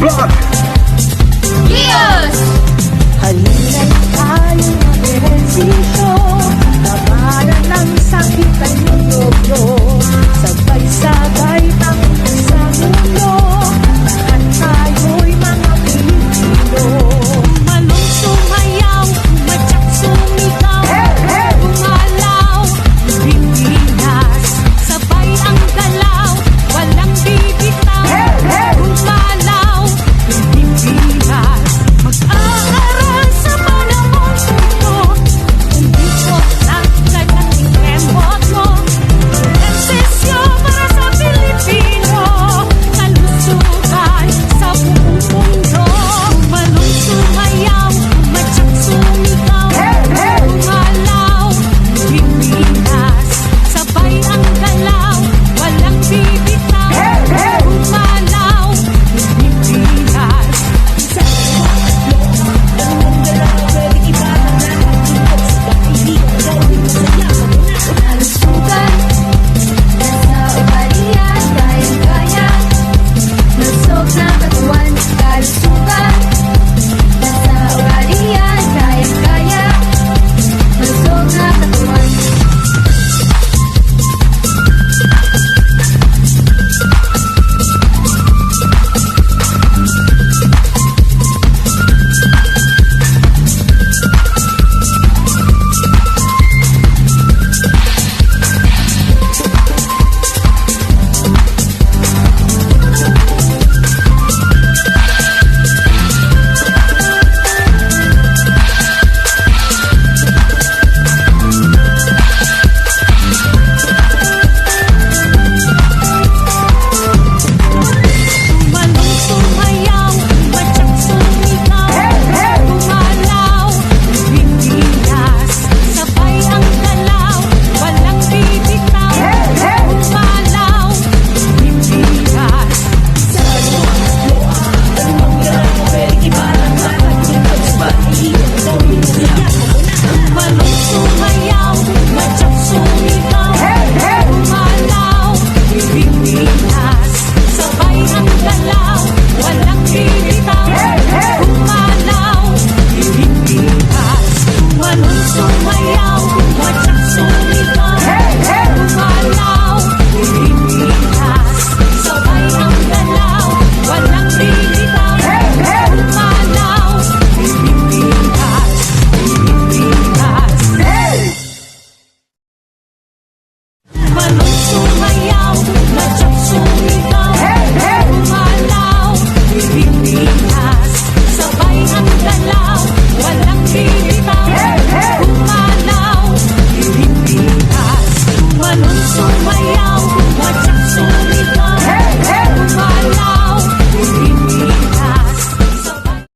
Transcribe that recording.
Vlog! Leos! Halina't tayo mag-ehersisyo, labanan ng sakit at mundo. Sabay-sabay tangin sa mundo, lahat tayo'y mga Pilipino. Malong sumayaw, matyak sumigaw, gumalaw, Pilipinas. Sabay ang galaw, walang bibitaw, gumalaw, Pilipinas. Mag-aaral sa panahon ito, hindi ko langkad at ikemot mo. Ehersisyo para sa Pilipino, kalusugan sa buong mundo. Malong sumayaw, matyak sumigaw, gumalaw, Pilipinas. Sabay ang galaw, walang bibitaw, gumalaw, Pilipinas. Kalusugan, nasa ugalian, kayang-kaya. Lusog na katawan, kalusugan. Nasa ugalian, kayang-kaya. Lusog na katawan. Malong sumayaw, matyak sumigaw, gumalaw, Pilipinas. Sabay ang galaw, walang bibitaw, gumalaw, Pilipinas. Malong sumayaw, matyak sumigaw, gumalaw, Pilipinas. Sabay ang galaw, walang bibitaw, gumalaw, Pilipinas. Malong sumayaw, matyak sumigaw, gumalaw, Pilipinas. Sabay ang galaw, walang bibitaw, gumalaw, Pilipinas. Pilipinas. Malong sumayaw, matyak sumigaw, gumalaw, Pilipinas.